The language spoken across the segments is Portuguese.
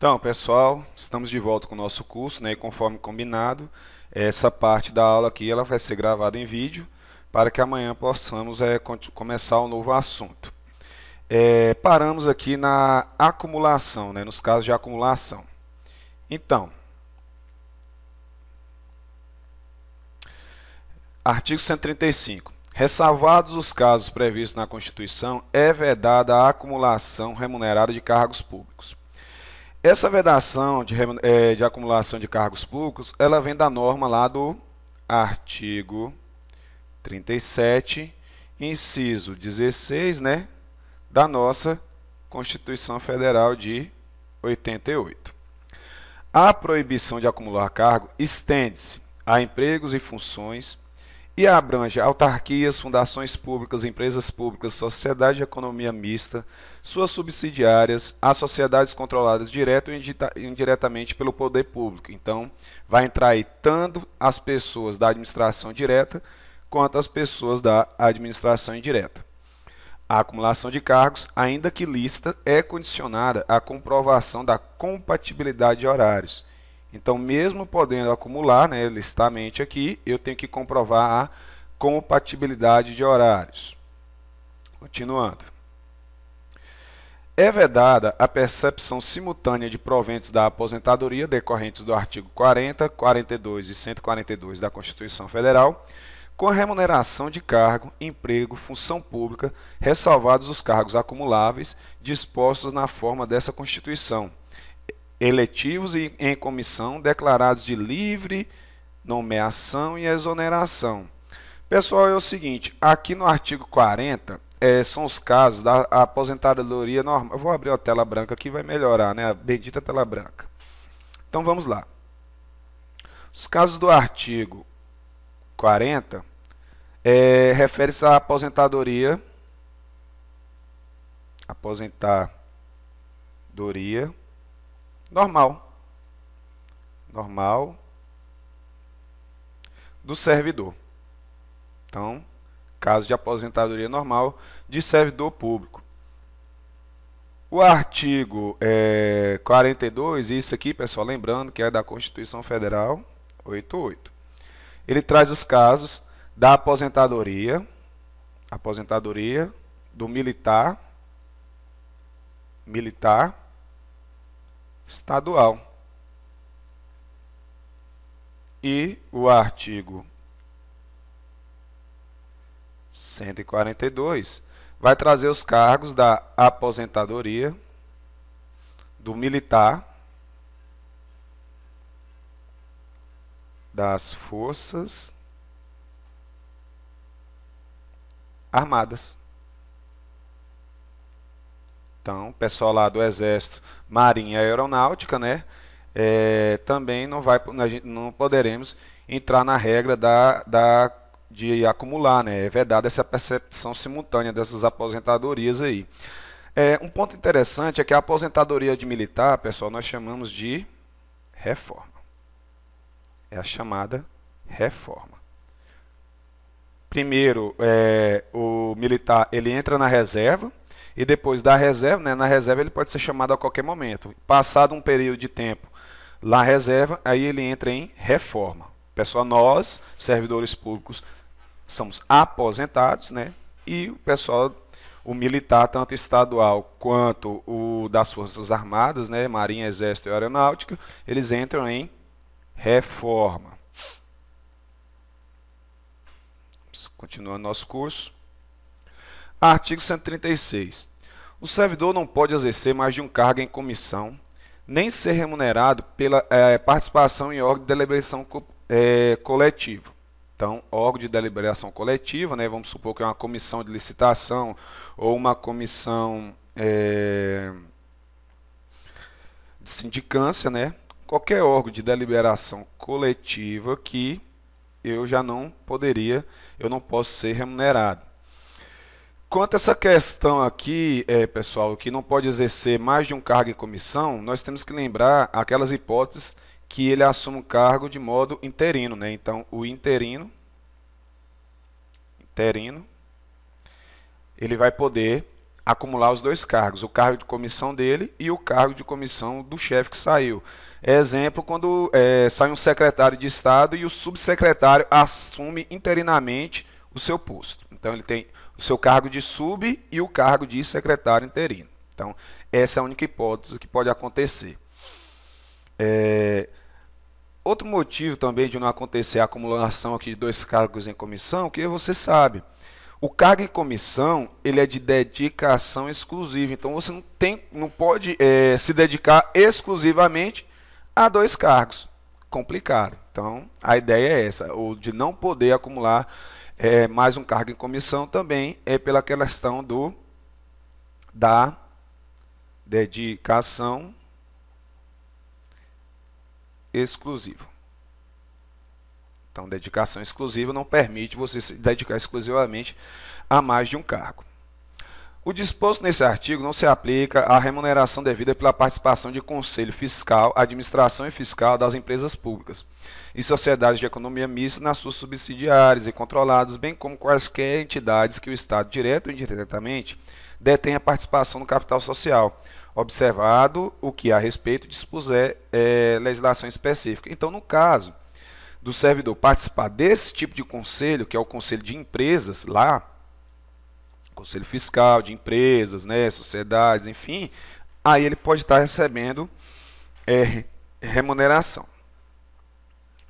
Então, pessoal, estamos de volta com o nosso curso, né? E conforme combinado, essa parte da aula aqui ela vai ser gravada em vídeo para que amanhã possamos começar um novo assunto. Paramos aqui na acumulação, né? Nos casos de acumulação. Então, artigo 135. Ressalvados os casos previstos na Constituição, é vedada a acumulação remunerada de cargos públicos. Essa vedação de acumulação de cargos públicos, ela vem da norma lá do artigo 37, inciso 16, né, da nossa Constituição Federal de 88. A proibição de acumular cargo estende-se a empregos e funções e abrange autarquias, fundações públicas, empresas públicas, sociedade de economia mista, suas subsidiárias, as sociedades controladas direto e indiretamente pelo poder público. Então, vai entrar aí tanto as pessoas da administração direta quanto as pessoas da administração indireta. A acumulação de cargos, ainda que lícita, é condicionada à comprovação da compatibilidade de horários. Então, mesmo podendo acumular, né, licitamente aqui, eu tenho que comprovar a compatibilidade de horários. Continuando. É vedada a percepção simultânea de proventos da aposentadoria decorrentes do artigo 40, 42 e 142 da Constituição Federal, com a remuneração de cargo, emprego, função pública, ressalvados os cargos acumuláveis dispostos na forma dessa Constituição, eletivos e em comissão, declarados de livre nomeação e exoneração. Pessoal, é o seguinte, aqui no artigo 40, são os casos da aposentadoria normal. Eu vou abrir a tela branca aqui, vai melhorar, né? A bendita tela branca. Então, vamos lá. Os casos do artigo 40 refere-se à aposentadoria normal do servidor. Então, caso de aposentadoria normal de servidor público. O artigo 42, isso aqui, pessoal, lembrando que é da Constituição Federal 88. Ele traz os casos da aposentadoria do militar estadual. E o artigo 142 vai trazer os cargos da aposentadoria do militar das Forças Armadas. Então, o pessoal lá do Exército, Marinha e Aeronáutica, né? Também não poderemos entrar na regra de acumular, né? É vedada essa percepção simultânea dessas aposentadorias aí. Um ponto interessante é que a aposentadoria de militar, pessoal, nós chamamos de reforma. É a chamada reforma. Primeiro, o militar ele entra na reserva e depois da reserva, né, na reserva ele pode ser chamado a qualquer momento. Passado um período de tempo na reserva, aí ele entra em reforma. Pessoal, nós, servidores públicos, somos aposentados, né? E o pessoal, o militar, tanto estadual quanto o das Forças Armadas, né? Marinha, Exército e Aeronáutica, eles entram em reforma. Continuando nosso curso. Artigo 136. O servidor não pode exercer mais de um cargo em comissão, nem ser remunerado pela participação em órgão de deliberação coletiva. Então, órgão de deliberação coletiva, né, vamos supor que é uma comissão de licitação ou uma comissão de sindicância, né, qualquer órgão de deliberação coletiva que eu não posso ser remunerado. Quanto a essa questão aqui, pessoal, que não pode exercer mais de um cargo em comissão, nós temos que lembrar aquelas hipóteses que ele assume o cargo de modo interino, né? Então, o interino, ele vai poder acumular os dois cargos, o cargo de comissão dele e o cargo de comissão do chefe que saiu. Exemplo, quando sai um secretário de Estado e o subsecretário assume interinamente o seu posto. Então, ele tem o seu cargo de sub e o cargo de secretário interino. Então, essa é a única hipótese que pode acontecer. Outro motivo também de não acontecer a acumulação aqui de dois cargos em comissão, que você sabe, o cargo em comissão ele é de dedicação exclusiva. Então, você não pode se dedicar exclusivamente a dois cargos. Complicado. Então, a ideia é essa, ou de não poder acumular mais um cargo em comissão também é pela questão da dedicação exclusiva. Então, dedicação exclusiva não permite você se dedicar exclusivamente a mais de um cargo. O disposto nesse artigo não se aplica à remuneração devida pela participação de conselho fiscal, administração e fiscal das empresas públicas e sociedades de economia mista nas suas subsidiárias e controladas, bem como quaisquer entidades que o Estado, direto ou indiretamente, detém a participação no capital social, observado o que a respeito dispuser legislação específica. Então, no caso do servidor participar desse tipo de conselho, que é o conselho de empresas lá, conselho fiscal de empresas, né, sociedades, enfim, aí ele pode estar recebendo remuneração.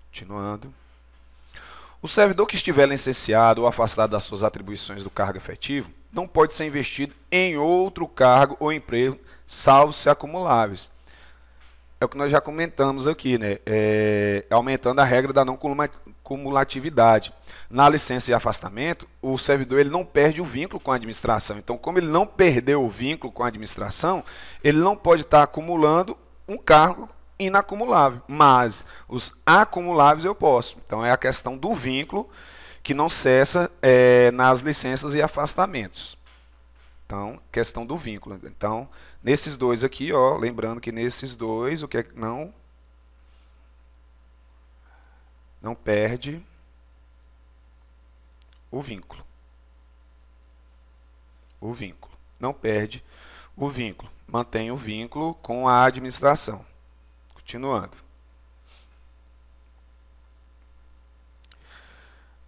Continuando. O servidor que estiver licenciado ou afastado das suas atribuições do cargo efetivo não pode ser investido em outro cargo ou emprego, salvo se acumuláveis. É o que nós já comentamos aqui, né? Aumentando a regra da não cumulatividade. Na licença e afastamento, o servidor ele não perde o vínculo com a administração. Então, como ele não perdeu o vínculo com a administração, ele não pode estar acumulando um cargo inacumulável. Mas os acumuláveis eu posso. Então, é a questão do vínculo que não cessa nas licenças e afastamentos. Então, questão do vínculo. Então, nesses dois aqui, ó, lembrando que nesses dois, o que é que não perde o vínculo. O vínculo. Não perde o vínculo. Mantém o vínculo com a administração. Continuando.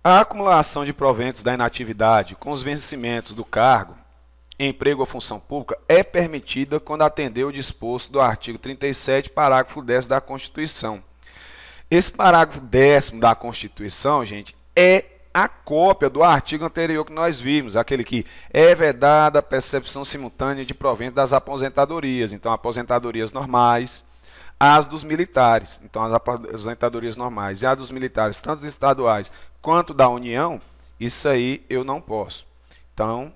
A acumulação de proventos da inatividade com os vencimentos do cargo, emprego ou função pública é permitida quando atender o disposto do artigo 37, parágrafo 10 da Constituição. Esse parágrafo 10º da Constituição, gente, é a cópia do artigo anterior que nós vimos, aquele que é vedada a percepção simultânea de provento das aposentadorias. Então, aposentadorias normais, as dos militares. Então, as aposentadorias normais e as dos militares, tanto estaduais quanto da União, isso aí eu não posso. Então,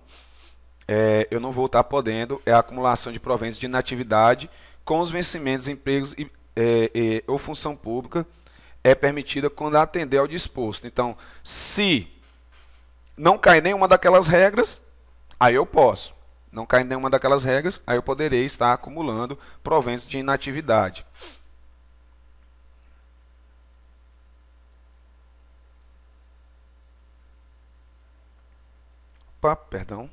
eu não vou estar podendo, a acumulação de proventos de inatividade com os vencimentos, empregos ou função pública é permitida quando atender ao disposto. Então, se não cair nenhuma daquelas regras, aí eu posso. Não cair nenhuma daquelas regras, aí eu poderei estar acumulando proventos de inatividade. Opa, perdão.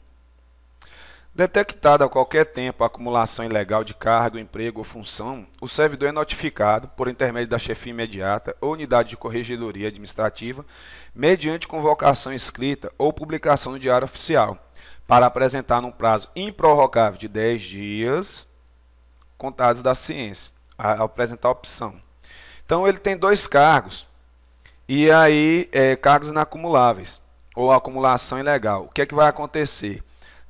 Detectada a qualquer tempo a acumulação ilegal de cargo, emprego ou função, o servidor é notificado, por intermédio da chefia imediata ou unidade de corregedoria administrativa, mediante convocação escrita ou publicação no Diário Oficial, para apresentar num prazo improrrogável de 10 dias, contados da ciência, a apresentar a opção. Então, ele tem dois cargos, e aí, cargos inacumuláveis, ou acumulação ilegal. O que é que vai acontecer?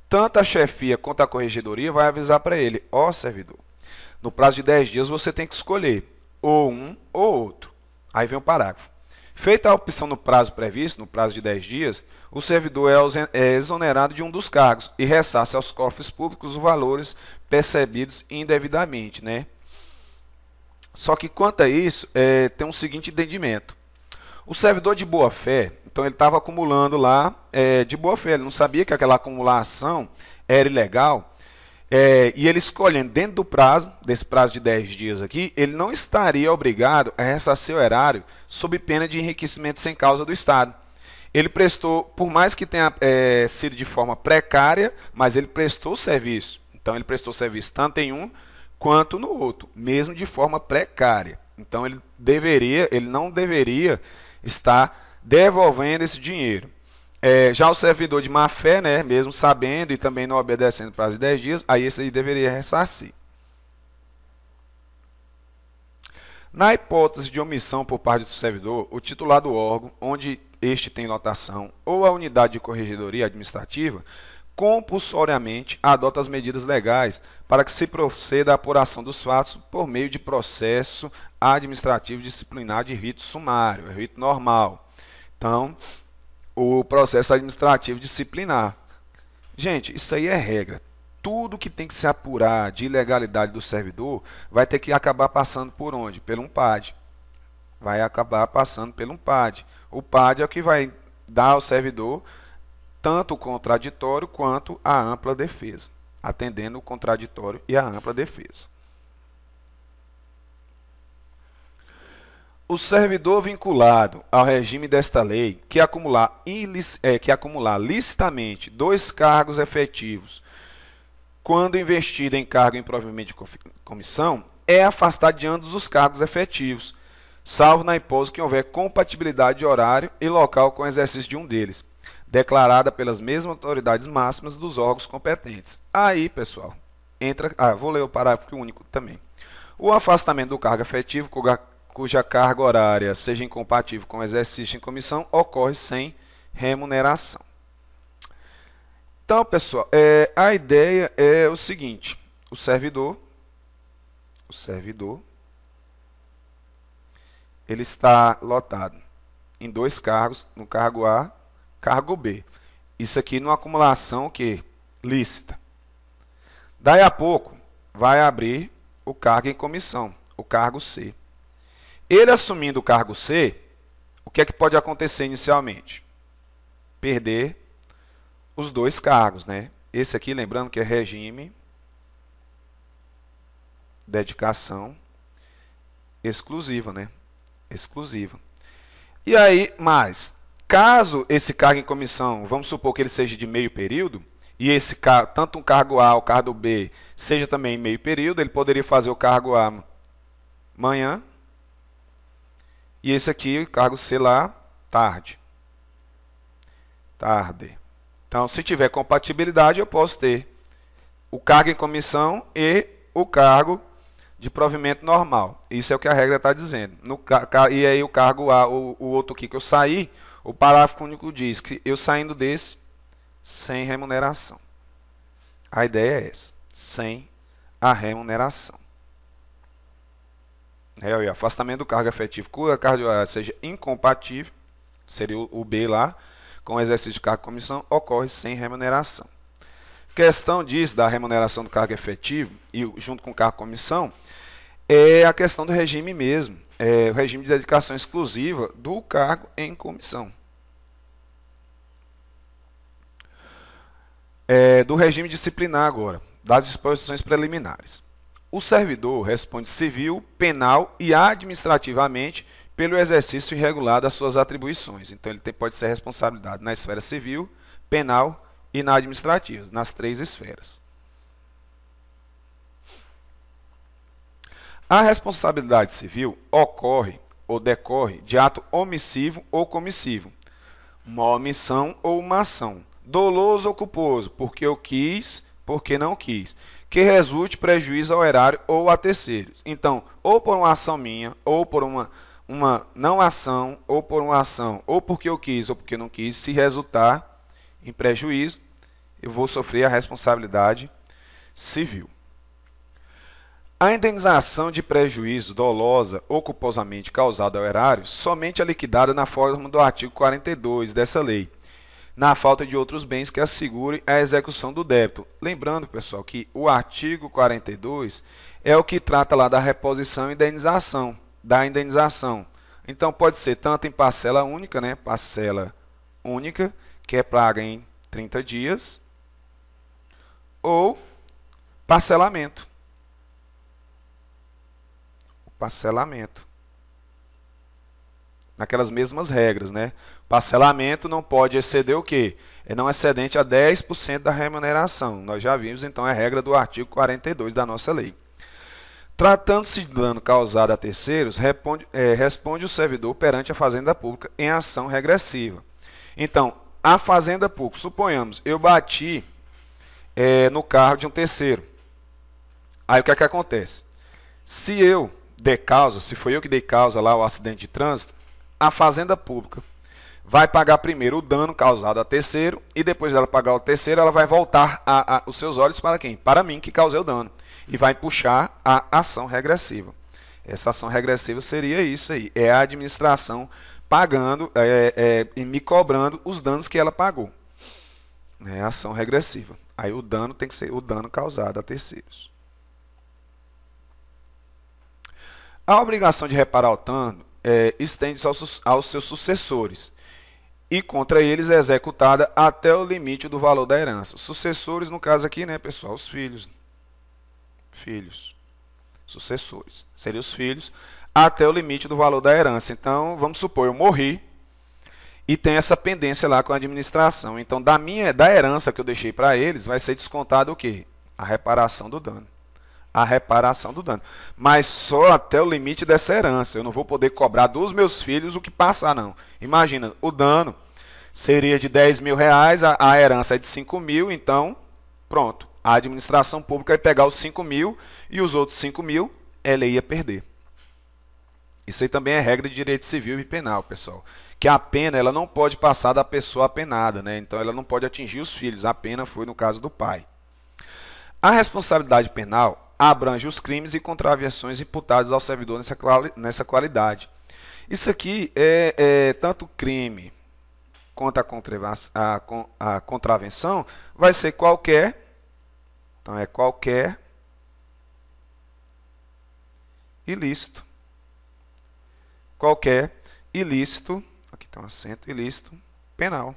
Tanto a chefia quanto a corregedoria vai avisar para ele, ó servidor, no prazo de 10 dias você tem que escolher ou um ou outro. Aí vem o parágrafo. Feita a opção no prazo previsto, no prazo de 10 dias, o servidor é exonerado de um dos cargos e ressarce aos cofres públicos os valores percebidos indevidamente, né? Só que quanto a isso, tem um seguinte entendimento. O servidor de boa-fé, então ele estava acumulando lá de boa-fé, ele não sabia que aquela acumulação era ilegal, e ele escolhendo dentro do prazo, desse prazo de 10 dias aqui, ele não estaria obrigado a ressarcir o erário sob pena de enriquecimento sem causa do Estado. Ele prestou, por mais que tenha sido de forma precária, mas ele prestou serviço. Então ele prestou serviço tanto em um quanto no outro, mesmo de forma precária. Então ele não deveria estar devolvendo esse dinheiro. Já o servidor de má fé, né, mesmo sabendo e também não obedecendo prazo de 10 dias, aí esse aí deveria ressarcir. Na hipótese de omissão por parte do servidor, o titular do órgão, onde este tem lotação, ou a unidade de corregedoria administrativa, compulsoriamente adota as medidas legais para que se proceda à apuração dos fatos por meio de processo administrativo disciplinar de rito sumário, rito normal. Então, o processo administrativo disciplinar. Gente, isso aí é regra. Tudo que tem que se apurar de ilegalidade do servidor vai ter que acabar passando por onde? Pelo um PAD. Vai acabar passando pelo um PAD. O PAD é o que vai dar ao servidor tanto o contraditório quanto a ampla defesa, atendendo o contraditório e a ampla defesa. O servidor vinculado ao regime desta lei que acumular licitamente 2 cargos efetivos quando investido em cargo em provimento de comissão, é afastado de ambos os cargos efetivos, salvo na hipótese que houver compatibilidade de horário e local com o exercício de um deles, declarada pelas mesmas autoridades máximas dos órgãos competentes. Aí, pessoal, entra... vou ler o parágrafo único também. O afastamento do cargo efetivo, cuja carga horária seja incompatível com o exercício em comissão, ocorre sem remuneração. Então, pessoal, a ideia é o seguinte: o servidor, ele está lotado em 2 cargos, no cargo A, cargo B. Isso aqui numa acumulação que lícita. Daí a pouco vai abrir o cargo em comissão, o cargo C. Ele assumindo o cargo C, o que é que pode acontecer inicialmente? Perder os 2 cargos, né? Esse aqui, lembrando que é regime, dedicação exclusiva, né? Exclusiva. E aí, mais, caso esse cargo em comissão, vamos supor que ele seja de meio período, e esse tanto um cargo A ou cargo B seja também em meio período, ele poderia fazer o cargo A manhã, e esse aqui, o cargo C lá, tarde. Então, se tiver compatibilidade, eu posso ter o cargo em comissão e o cargo de provimento normal. Isso é o que a regra está dizendo. E aí o cargo A, o outro aqui que eu saí, o parágrafo único diz que eu saindo desse, sem remuneração. A ideia é essa, sem a remuneração. O afastamento do cargo efetivo cuja carga horária seja incompatível, seria o B lá, com o exercício de cargo de comissão, ocorre sem remuneração. Questão disso, da remuneração do cargo efetivo, e junto com o cargo de comissão, é a questão do regime mesmo, o regime de dedicação exclusiva do cargo em comissão. Do regime disciplinar agora, das disposições preliminares. O servidor responde civil, penal e administrativamente pelo exercício irregular das suas atribuições. Então, ele pode ser responsabilizado na esfera civil, penal e na administrativa, nas 3 esferas. A responsabilidade civil ocorre ou decorre de ato omissivo ou comissivo, uma omissão ou uma ação, doloso ou culposo, porque eu quis, porque não quis, que resulte prejuízo ao erário ou a terceiros. Então, ou por uma ação minha, ou por uma não ação, ou por uma ação, ou porque eu quis, ou porque não quis, se resultar em prejuízo, eu vou sofrer a responsabilidade civil. A indenização de prejuízo dolosa ou culposamente causada ao erário somente é liquidada na forma do artigo 42 dessa lei, na falta de outros bens que assegurem a execução do débito. Lembrando, pessoal, que o artigo 42 é o que trata lá da reposição e indenização, da indenização. Então, pode ser tanto em parcela única, né? Parcela única, que é paga em 30 dias, ou parcelamento. Parcelamento. Naquelas mesmas regras, né? Parcelamento não pode exceder o quê? É não excedente a 10% da remuneração. Nós já vimos, então, é regra do artigo 42 da nossa lei. Tratando-se de dano causado a terceiros, responde o servidor perante a Fazenda Pública em ação regressiva. Então, a Fazenda Pública, suponhamos, eu bati no carro de um terceiro. Aí o que é que acontece? Se eu der causa, se foi eu que dei causa lá ao acidente de trânsito, a Fazenda Pública vai pagar primeiro o dano causado a terceiro e depois dela pagar o terceiro, ela vai voltar os seus olhos para quem? Para mim que causei o dano. E vai puxar a ação regressiva. Essa ação regressiva seria isso aí. É a administração pagando e me cobrando os danos que ela pagou. É a ação regressiva. Aí o dano tem que ser o dano causado a terceiros. A obrigação de reparar o dano estende-se aos seus sucessores e contra eles é executada até o limite do valor da herança. Sucessores, no caso aqui, né, pessoal, os filhos. Sucessores. Seriam os filhos até o limite do valor da herança. Então, vamos supor, eu morri e tem essa pendência lá com a administração. Então, da herança que eu deixei para eles, vai ser descontado o quê? A reparação do dano. A reparação do dano. Mas só até o limite dessa herança. Eu não vou poder cobrar dos meus filhos o que passar, não. Imagina, o dano seria de 10 mil reais, a herança é de 5 mil, então, pronto. A administração pública ia pegar os 5 mil e os outros 5 mil ela ia perder. Isso aí também é regra de direito civil e penal, pessoal. Que a pena ela não pode passar da pessoa apenada, né? Então ela não pode atingir os filhos. A pena foi no caso do pai. A responsabilidade penal abrange os crimes e contravenções imputados ao servidor nessa qualidade. Isso aqui é tanto crime quanto a contravenção, vai ser qualquer. Então, é qualquer ilícito. Qualquer ilícito, aqui tem um acento, ilícito penal.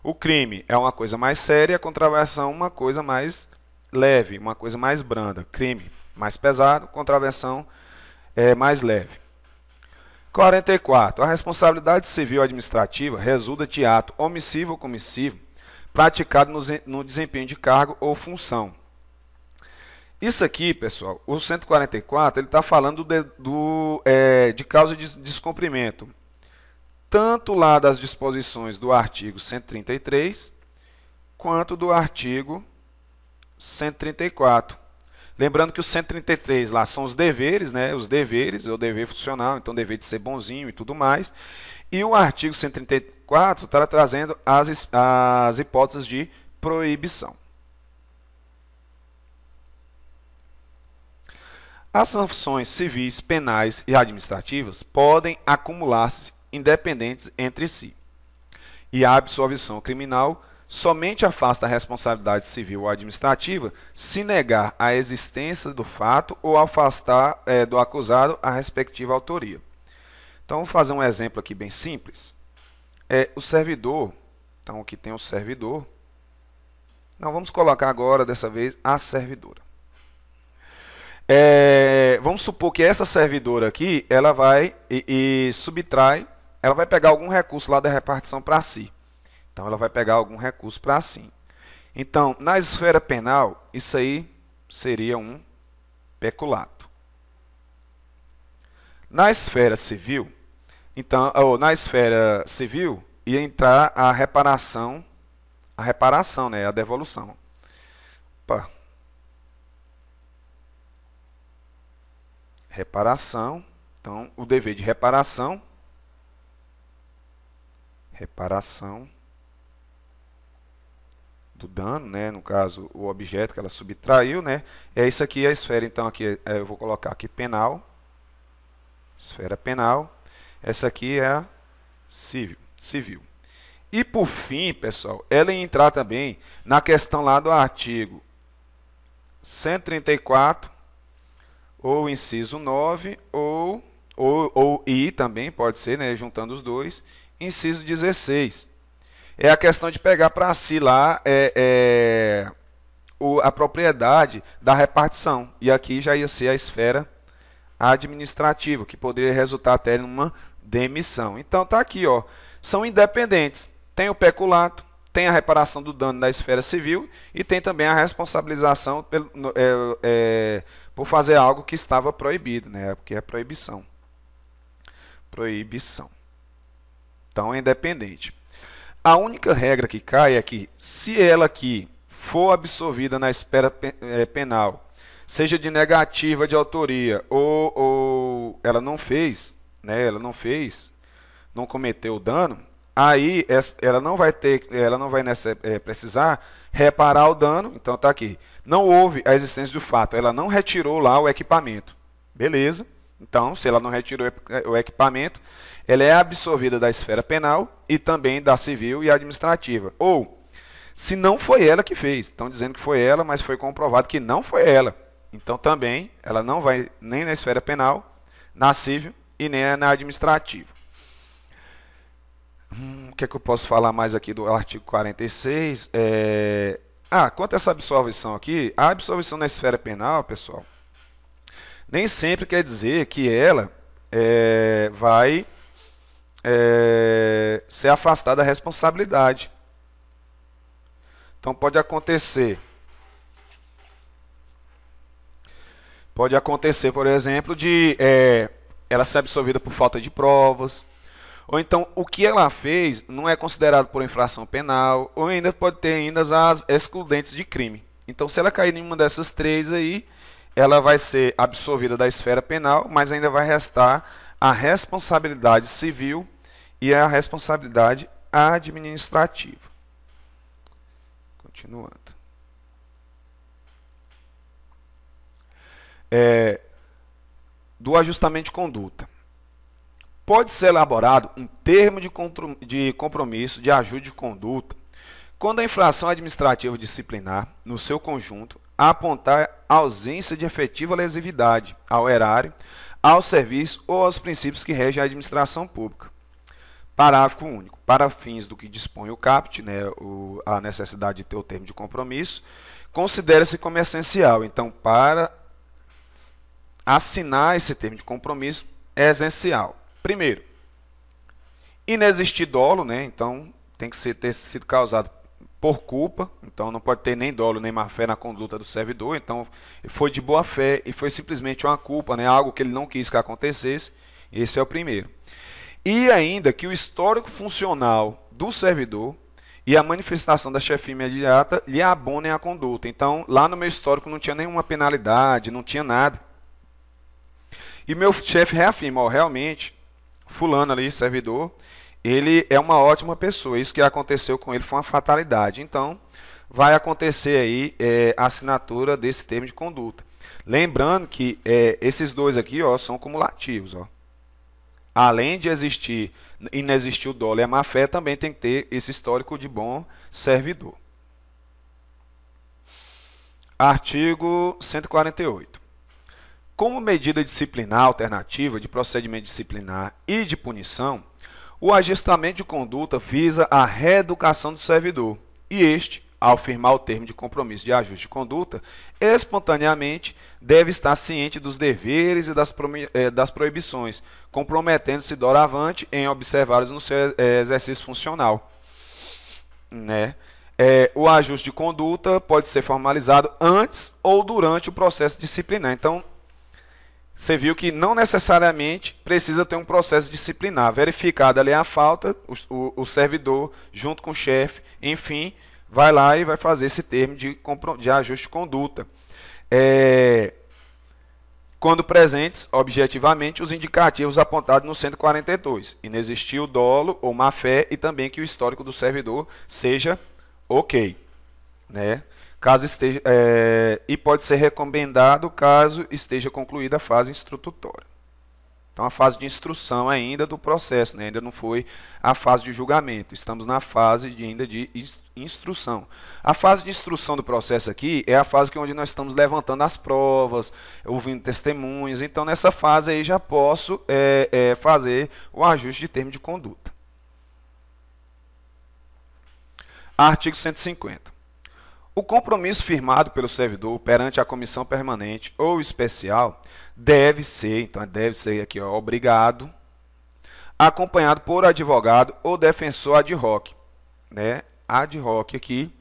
O crime é uma coisa mais séria, a contravenção uma coisa mais leve, uma coisa mais branda. Crime mais pesado, contravenção mais leve. 44. A responsabilidade civil administrativa resulta de ato omissivo ou comissivo praticado no desempenho de cargo ou função. Isso aqui, pessoal, o 144, ele está falando de causa de descumprimento, tanto lá das disposições do artigo 133, quanto do artigo 134. Lembrando que o 133 lá são os deveres, né? Os deveres, o dever funcional, então dever de ser bonzinho e tudo mais. E o artigo 134 está trazendo as hipóteses de proibição. As sanções civis, penais e administrativas podem acumular-se independentes entre si. E a absolvição criminal somente afasta a responsabilidade civil ou administrativa se negar a existência do fato ou afastar do acusado a respectiva autoria. Então, vou fazer um exemplo aqui bem simples. O servidor, então aqui tem o servidor. Não, vamos colocar agora, dessa vez, a servidora. Vamos supor que essa servidora aqui, ela vai subtrai, ela vai pegar algum recurso lá da repartição para si. Então, ela vai pegar algum recurso para si. Então, na esfera penal, isso aí seria um peculato. Na esfera civil, então, na esfera civil, ia entrar a reparação, né, a devolução. Opa. Reparação, então, o dever de reparação do dano, né, no caso, o objeto que ela subtraiu, né, isso aqui é a esfera, então, aqui eu vou colocar aqui penal, esfera penal, essa aqui é a civil. E, por fim, pessoal, ela ia entrar também na questão lá do artigo 134, ou inciso 9, ou I também, pode ser, né, juntando os dois, inciso 16. É a questão de pegar para si lá a propriedade da repartição. E aqui já ia ser a esfera administrativa, que poderia resultar até numa demissão. Então tá aqui, ó, são independentes. Tem o peculato, tem a reparação do dano da esfera civil e tem também a responsabilização por fazer algo que estava proibido, né? Porque é proibição. Proibição. Então é independente. A única regra que cai é que se ela aqui for absolvida na esfera penal, seja de negativa de autoria ou ela não fez, né? Ela não fez, não cometeu o dano, aí ela não vai precisar reparar o dano. Então tá aqui, não houve a existência do fato, ela não retirou lá o equipamento, beleza? Então, se ela não retirou o equipamento, ela é absolvida da esfera penal e também da civil e administrativa. Ou, se não foi ela que fez, estão dizendo que foi ela, mas foi comprovado que não foi ela, então também ela não vai nem na esfera penal, na civil e nem na administrativa. O que é que eu posso falar mais aqui do artigo 46? Quanto a essa absolvição aqui, a absolvição na esfera penal, pessoal, nem sempre quer dizer que ela vai ser afastada da responsabilidade. Então pode acontecer, por exemplo, de ela ser absolvida por falta de provas, ou então o que ela fez não é considerado por infração penal, ou ainda pode ter ainda as excludentes de crime. Então, se ela cair em uma dessas três aí, ela vai ser absolvida da esfera penal, mas ainda vai restar a responsabilidade civil e a responsabilidade administrativa. Continuando. Do ajustamento de conduta. Pode ser elaborado um termo de compromisso de ajuste de conduta quando a infração administrativa disciplinar, no seu conjunto, apontar ausência de efetiva lesividade ao erário, ao serviço ou aos princípios que regem a administração pública. Parágrafo único. Para fins do que dispõe o CAPT, né, a necessidade de ter o termo de compromisso, considera-se como essencial. Então, para assinar esse termo de compromisso, é essencial. Primeiro, inexistir dolo, né? Então tem que ter sido causado por culpa, então não pode ter nem dolo nem má-fé na conduta do servidor, então foi de boa fé e foi simplesmente uma culpa, né? Algo que ele não quis que acontecesse, esse é o primeiro. E ainda que o histórico funcional do servidor e a manifestação da chefia imediata lhe abonem a conduta. Então lá no meu histórico não tinha nenhuma penalidade, não tinha nada. E meu chefe reafirma, realmente, fulano ali, servidor, ele é uma ótima pessoa. Isso que aconteceu com ele foi uma fatalidade. Então, vai acontecer aí a assinatura desse termo de conduta. Lembrando que esses dois aqui são cumulativos. Além de inexistir o dolo e a má-fé, também tem que ter esse histórico de bom servidor. Artigo 148. Como medida disciplinar alternativa de procedimento disciplinar e de punição, o ajustamento de conduta visa a reeducação do servidor e este, ao firmar o termo de compromisso de ajuste de conduta, espontaneamente deve estar ciente dos deveres e das proibições, comprometendo-se doravante em observá-los no seu exercício funcional. Né? O ajuste de conduta pode ser formalizado antes ou durante o processo disciplinar. Então, você viu que não necessariamente precisa ter um processo disciplinar. Verificada ali a falta, o servidor, junto com o chefe, enfim, vai lá e vai fazer esse termo de ajuste de conduta. Quando presentes, objetivamente, os indicativos apontados no 142. Inexistir o dolo ou má-fé e também que o histórico do servidor seja ok. Né? Caso esteja, e pode ser recomendado caso esteja concluída a fase instrututória. Então, a fase de instrução ainda do processo, né? Ainda não foi a fase de julgamento, estamos na fase ainda de instrução. A fase de instrução do processo aqui é a fase onde nós estamos levantando as provas, ouvindo testemunhas. Então, nessa fase aí já posso fazer o ajuste de termo de conduta. Artigo 150. O compromisso firmado pelo servidor perante a comissão permanente ou especial deve ser aqui, obrigado acompanhado por advogado ou defensor ad hoc, né? Ad hoc aqui.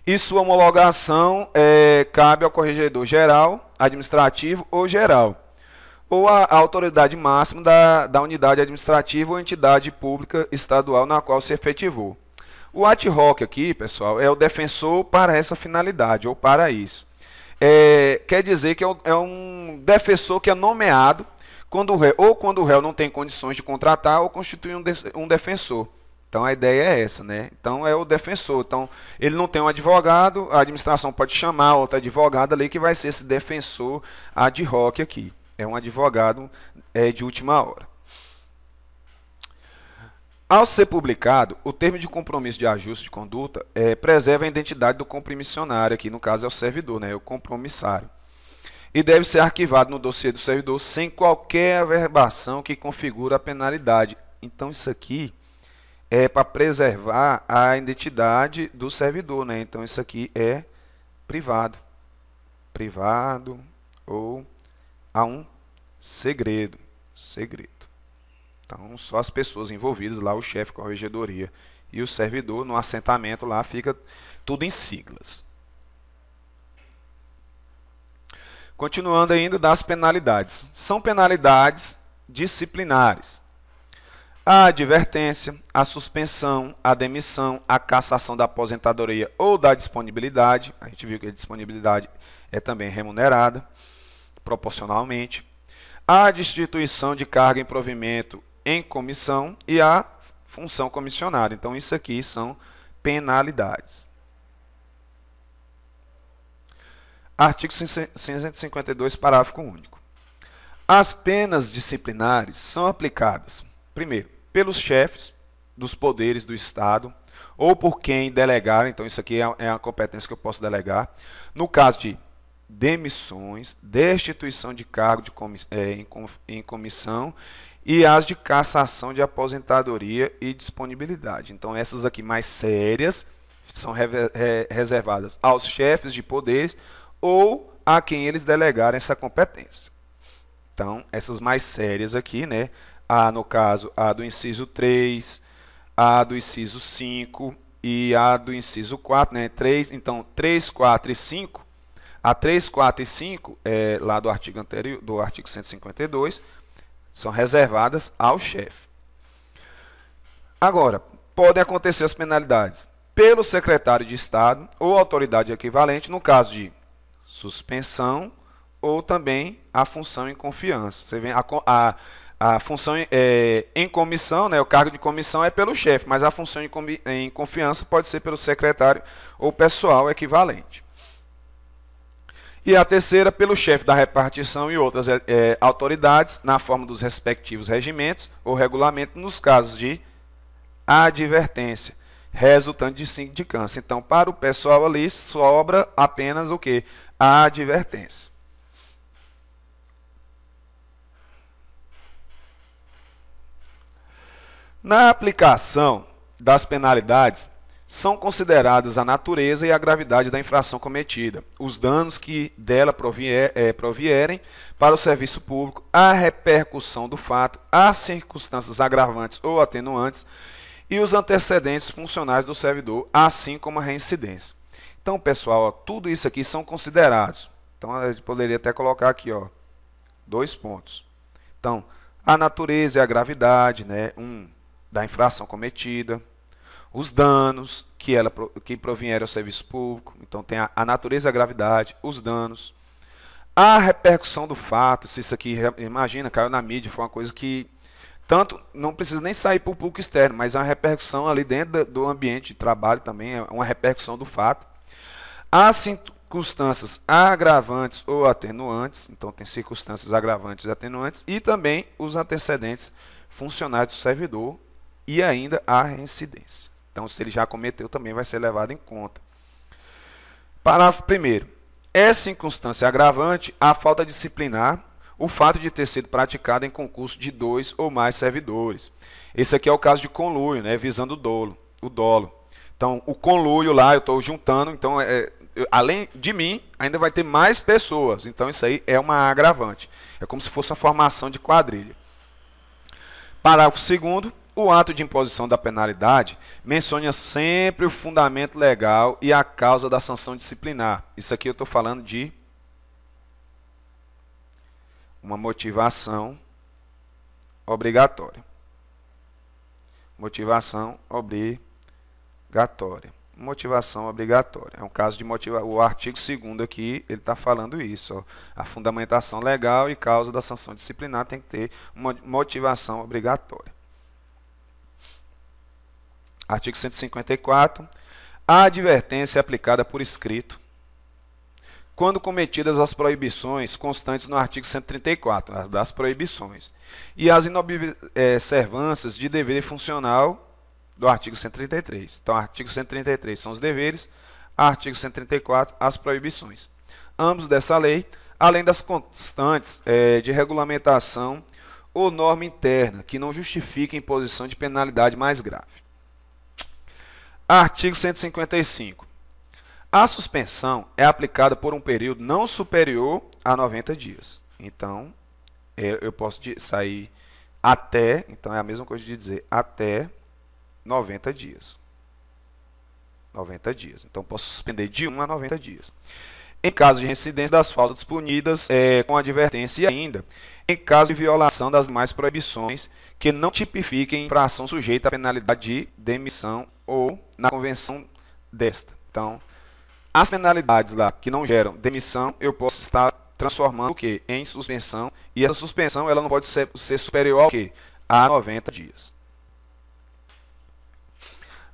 E sua homologação cabe ao corregedor geral, administrativo ou geral, ou a autoridade máxima da unidade administrativa ou entidade pública estadual na qual se efetivou. O ad hoc aqui, pessoal, é o defensor para essa finalidade, ou para isso. Quer dizer que é um defensor que é nomeado quando quando o réu não tem condições de contratar ou constituir um defensor. Então a ideia é essa, né? Então é o defensor. Então ele não tem um advogado, a administração pode chamar outro advogado ali que vai ser esse defensor ad hoc aqui. É um advogado de última hora. Ao ser publicado, o termo de compromisso de ajuste de conduta preserva a identidade do compromissionário, aqui no caso é o servidor, né? É o compromissário. E deve ser arquivado no dossiê do servidor sem qualquer averbação que configure a penalidade. Então isso aqui é para preservar a identidade do servidor, né? Então isso aqui é privado. Privado ou a um segredo. Segredo. Então só as pessoas envolvidas lá, o chefe, a corregedoria e o servidor no assentamento lá fica tudo em siglas. Continuando ainda das penalidades. São penalidades disciplinares. A advertência, a suspensão, a demissão, a cassação da aposentadoria ou da disponibilidade. A gente viu que a disponibilidade é também remunerada proporcionalmente. A destituição de carga em provimento em comissão e a função comissionada. Então, isso aqui são penalidades. Artigo 152, parágrafo único. As penas disciplinares são aplicadas, primeiro, pelos chefes dos poderes do Estado ou por quem delegar. Então, isso aqui é a competência que eu posso delegar. No caso de demissões, destituição de cargo em comissão e as de cassação de aposentadoria e disponibilidade. Então, essas aqui mais sérias são reservadas aos chefes de poderes ou a quem eles delegarem essa competência. Então, essas mais sérias aqui, né? No caso, a do inciso 3, a do inciso 5 e a do inciso 4, né? Então, 3, 4 e 5. A 3, 4 e 5, lá do artigo anterior, do artigo 152, são reservadas ao chefe. Agora, podem acontecer as penalidades pelo secretário de Estado ou autoridade equivalente, no caso de suspensão ou também a função em confiança. Você vê a função em comissão, né, o cargo de comissão é pelo chefe, mas a função em confiança pode ser pelo secretário ou pessoal equivalente. E a terceira, pelo chefe da repartição e outras autoridades, na forma dos respectivos regimentos ou regulamento, nos casos de advertência, resultante de sindicância. Então, para o pessoal ali, sobra apenas o quê? A advertência. Na aplicação das penalidades, são consideradas a natureza e a gravidade da infração cometida, os danos que dela provierem para o serviço público, a repercussão do fato, as circunstâncias agravantes ou atenuantes e os antecedentes funcionais do servidor, assim como a reincidência. Então, pessoal, ó, tudo isso aqui são considerados. Então, a gente poderia até colocar aqui, ó, 2 pontos. Então, a natureza e a gravidade, né, da infração cometida, os danos que provierem ao serviço público. Então, tem a natureza e a gravidade, os danos, a repercussão do fato. Se isso aqui, imagina, caiu na mídia, foi uma coisa que tanto não precisa nem sair para o público externo, mas é uma repercussão ali dentro do ambiente de trabalho também, é uma repercussão do fato. As circunstâncias agravantes ou atenuantes, então tem circunstâncias agravantes e atenuantes, e também os antecedentes funcionais do servidor e ainda a reincidência. Então, se ele já cometeu, também vai ser levado em conta. Parágrafo 1º. É circunstância agravante a falta disciplinar o fato de ter sido praticado em concurso de 2 ou mais servidores. Esse aqui é o caso de conluio, né, visando o dolo. Então, o conluio lá, eu estou juntando, então, além de mim, ainda vai ter mais pessoas. Então, isso aí é uma agravante. É como se fosse uma formação de quadrilha. Parágrafo 2º. O ato de imposição da penalidade menciona sempre o fundamento legal e a causa da sanção disciplinar. Isso aqui eu estou falando de uma motivação obrigatória. Motivação obrigatória. Motivação obrigatória. É um caso de motivação. O artigo 2º aqui, ele está falando isso. Ó. A fundamentação legal e causa da sanção disciplinar tem que ter uma motivação obrigatória. Artigo 154. A advertência é aplicada por escrito quando cometidas as proibições constantes no artigo 134, as das proibições, e as inobservâncias de dever funcional do artigo 133. Então, artigo 133 são os deveres, artigo 134, as proibições. Ambos dessa lei, além das constantes de regulamentação ou norma interna que não justifiquem imposição de penalidade mais grave. Artigo 155. A suspensão é aplicada por um período não superior a 90 dias. Então, eu posso sair até, então é a mesma coisa de dizer até 90 dias. 90 dias. Então, posso suspender de 1 a 90 dias. Em caso de reincidência das faltas punidas com advertência e ainda em caso de violação das demais proibições que não tipifiquem infração sujeita à penalidade de demissão ou na convenção desta. Então, as penalidades lá que não geram demissão, eu posso estar transformando o quê? Em suspensão. E essa suspensão ela não pode ser superior ao quê? A 90 dias.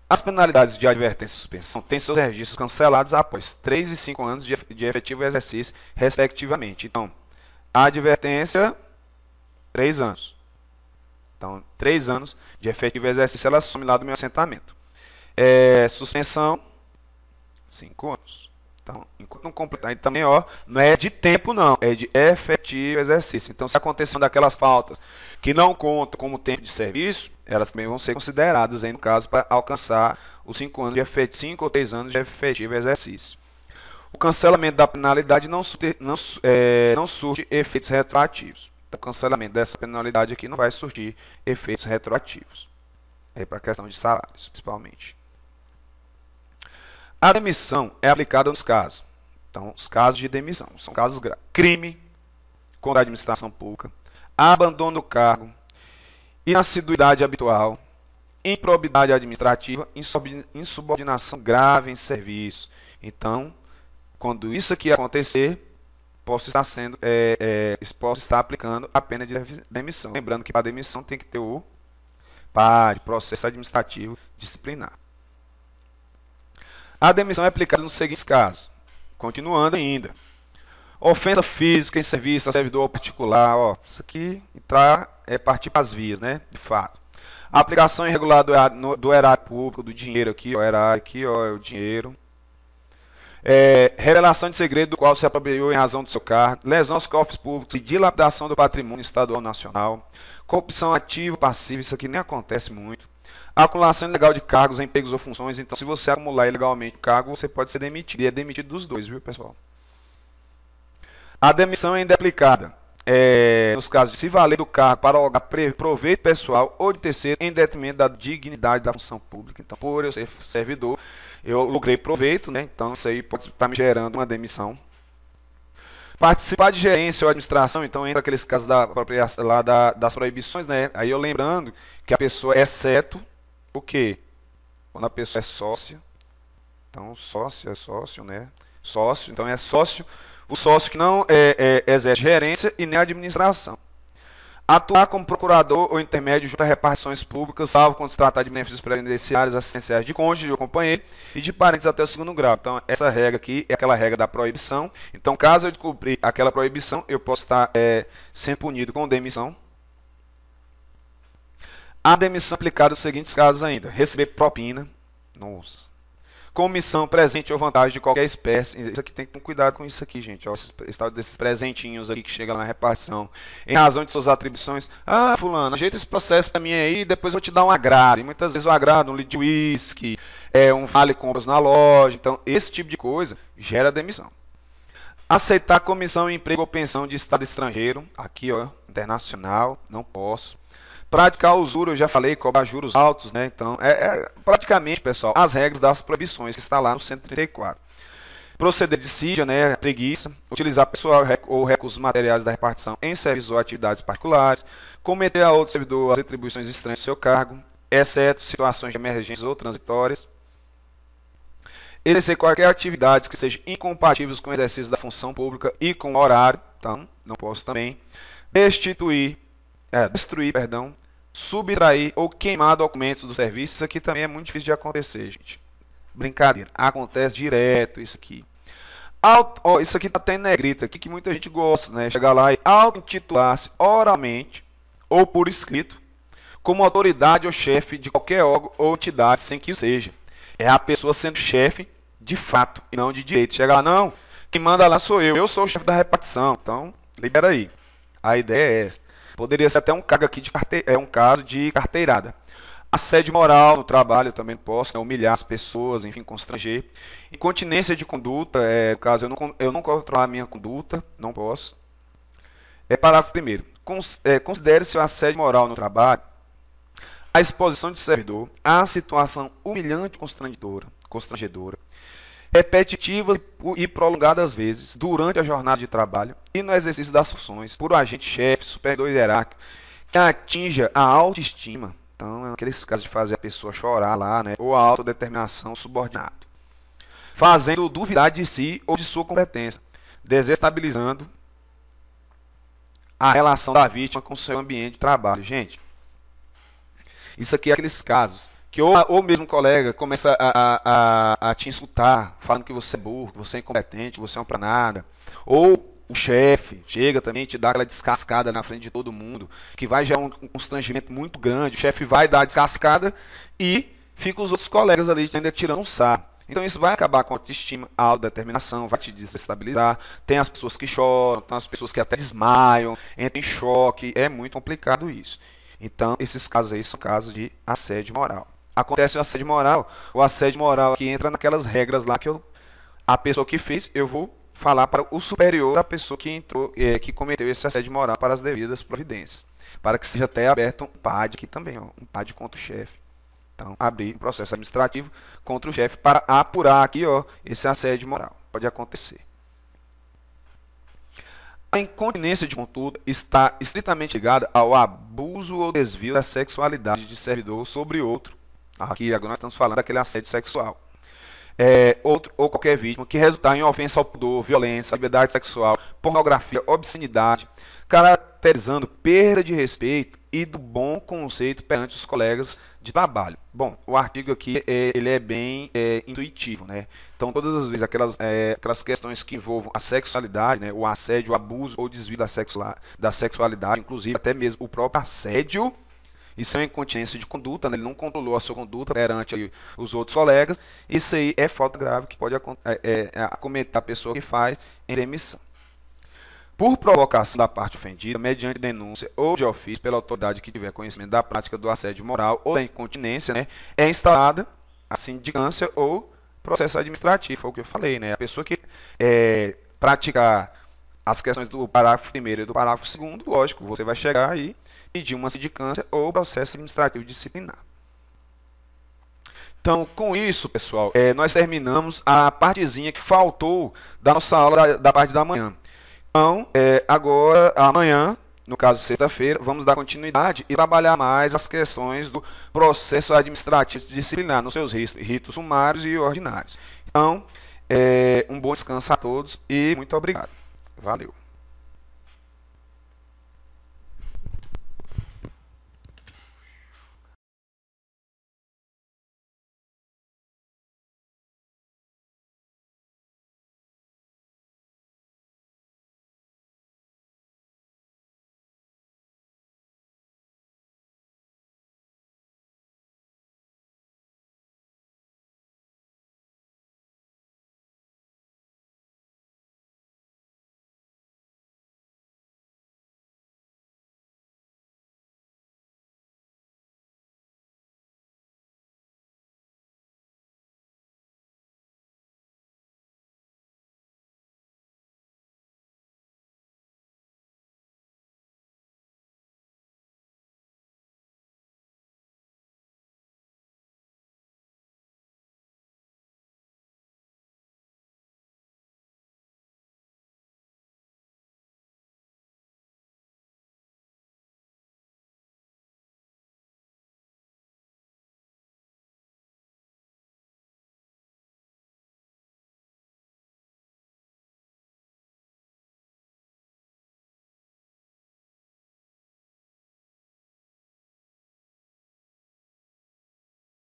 As penalidades de advertência e suspensão têm seus registros cancelados após 3 e 5 anos de efetivo exercício, respectivamente. Então, a advertência, 3 anos. Então, 3 anos de efetivo exercício, ela some lá do meu assentamento. Suspensão, 5 anos. Então, enquanto não completar, também, ó, não é de tempo, não, é de efetivo exercício. Então, se acontecer daquelas faltas que não contam como tempo de serviço, elas também vão ser consideradas, aí, no caso, para alcançar os 5 anos de 5 ou 3 anos de efetivo exercício. O cancelamento da penalidade não surte efeitos retroativos. Então, o cancelamento dessa penalidade aqui não vai surtir efeitos retroativos. É para a questão de salários, principalmente. A demissão é aplicada nos casos. Então, os casos de demissão são casos graves. Crime contra a administração pública, abandono do cargo, inassiduidade habitual, improbidade administrativa, insubordinação grave em serviço. Então, quando isso aqui acontecer, posso estar aplicando a pena de demissão. Lembrando que para a demissão tem que ter o processo administrativo disciplinar. A demissão é aplicada nos seguintes casos. Continuando ainda. Ofensa física em serviço a servidor particular. Ó, isso aqui é partir para as vias, né? De fato. A aplicação irregular do erário público, do dinheiro aqui, ó, erário aqui, ó, é o dinheiro. Revelação de segredo do qual se apropriou em razão do seu cargo. Lesão aos cofres públicos e dilapidação do patrimônio estadual ou nacional. Corrupção ativa, passiva, isso aqui nem acontece muito. Acumulação ilegal de cargos, empregos ou funções. Então, se você acumular ilegalmente o cargo, você pode ser demitido. E é demitido dos dois, viu, pessoal? A demissão ainda é aplicada nos casos de se valer do cargo para alugar proveito pessoal ou de terceiro em detrimento da dignidade da função pública. Então, por eu ser servidor, eu lucrei proveito, né? Então, isso aí pode estar me gerando uma demissão. Participar de gerência ou administração, então entra aqueles casos das proibições, né? Aí eu lembrando que a pessoa, exceto o quê? Quando a pessoa é sócia, então sócio é sócio, né? Sócio, então é sócio, o sócio que não exerce gerência e nem administração. Atuar como procurador ou intermédio junto a repartições públicas, salvo quando se tratar de benefícios previdenciários, assistenciais de cônjuge ou companheiro e de parentes até o 2º grau. Então, essa regra aqui é aquela regra da proibição. Então, caso eu descobrir aquela proibição, eu posso estar sendo punido com demissão. A demissão aplicada nos seguintes casos ainda. Receber propina. Nossa. Comissão, presente ou vantagem de qualquer espécie. Isso aqui tem que ter cuidado com isso aqui, gente. Ó, desses presentinhos aqui que chegam na repartição. Em razão de suas atribuições. Ah, fulano, ajeita esse processo para mim aí, depois eu vou te dar um agrado. E muitas vezes o agrado, um litro de uísque, um vale compras na loja. Então, esse tipo de coisa gera demissão. Aceitar comissão, emprego ou pensão de estado estrangeiro. Aqui, ó, internacional, não posso. Praticar o usura, eu já falei, cobrar juros altos, né? Então, praticamente, pessoal, as regras das proibições que está lá no 134. Proceder de dissídia, né, preguiça, utilizar pessoal ou recursos materiais da repartição em serviços ou atividades particulares, cometer a outro servidor as atribuições estranhas do seu cargo, exceto situações de emergências ou transitórias, exercer qualquer atividade que seja incompatível com o exercício da função pública e com o horário, então, não posso também, destruir, subtrair ou queimar documentos do serviço. Isso aqui também é muito difícil de acontecer, gente. Brincadeira, acontece direto isso aqui. Isso aqui tá até em negrito aqui, que muita gente gosta, né? Chegar lá e auto-intitular-se oralmente ou por escrito como autoridade ou chefe de qualquer órgão ou entidade, sem que seja. É a pessoa sendo chefe de fato e não de direito. Chega lá, não, quem manda lá sou eu sou o chefe da repartição, então libera aí. A ideia é essa. Poderia ser até um caso aqui um caso de carteirada. Assédio moral no trabalho, eu também não posso, né? Humilhar as pessoas, enfim, constranger. Incontinência de conduta, no caso, eu não controlar a minha conduta, não posso. Parágrafo 1º. Considere-se o assédio moral no trabalho a exposição de servidor à situação humilhante e constrangedora, repetitivas e prolongadas vezes durante a jornada de trabalho e no exercício das funções por agente chefe, superior hierárquico, que atinja a autoestima. Então, é aqueles casos de fazer a pessoa chorar lá, né? Ou a autodeterminação subordinado. Fazendo duvidar de si ou de sua competência, desestabilizando a relação da vítima com o seu ambiente de trabalho. Gente, isso aqui é aqueles casos que ou mesmo um colega começa a te insultar, falando que você é burro, que você é incompetente, que você é um pra nada. Ou o chefe chega também e te dá aquela descascada na frente de todo mundo, que vai gerar um constrangimento muito grande. O chefe vai dar a descascada e fica os outros colegas ali ainda tirando um sarro. Então isso vai acabar com a autoestima, a autodeterminação, vai te desestabilizar. Tem as pessoas que choram, tem as pessoas que até desmaiam, entram em choque. É muito complicado isso. Então esses casos aí são casos de assédio moral. Acontece o assédio moral que entra naquelas regras lá que a pessoa que fez, eu vou falar para o superior da pessoa que entrou, que cometeu esse assédio moral para as devidas providências. Para que seja até aberto um PAD aqui também, ó, um PAD contra o chefe. Então, abrir um processo administrativo contra o chefe para apurar aqui, ó, esse assédio moral. Pode acontecer. A incontinência de conduta está estritamente ligada ao abuso ou desvio da sexualidade de servidor sobre outro. Aqui agora nós estamos falando daquele assédio sexual. Outro ou qualquer vítima que resultar em ofensa ao pudor, violência, liberdade sexual, pornografia, obscenidade, caracterizando perda de respeito e do bom conceito perante os colegas de trabalho. Bom, o artigo aqui ele é bem intuitivo, né? Então, todas as vezes aquelas questões que envolvam a sexualidade, né, o assédio, o abuso ou desvio da sexualidade, inclusive até mesmo o próprio assédio, isso é uma incontinência de conduta, né? Ele não controlou a sua conduta perante aí os outros colegas. Isso aí é falta grave que pode acometer a pessoa que faz em demissão. Por provocação da parte ofendida, mediante denúncia ou de ofício pela autoridade que tiver conhecimento da prática do assédio moral ou da incontinência, né, é instalada a sindicância ou processo administrativo, foi o que eu falei, né? A pessoa que praticar as questões do parágrafo 1º e do parágrafo 2º, lógico, você vai chegar aí pedir uma sindicância ou processo administrativo disciplinar. Então, com isso, pessoal, nós terminamos a partezinha que faltou da nossa aula da parte da manhã. Então, agora, amanhã, no caso sexta-feira, vamos dar continuidade e trabalhar mais as questões do processo administrativo disciplinar nos seus ritos sumários e ordinários. Então, um bom descanso a todos e muito obrigado. Valeu.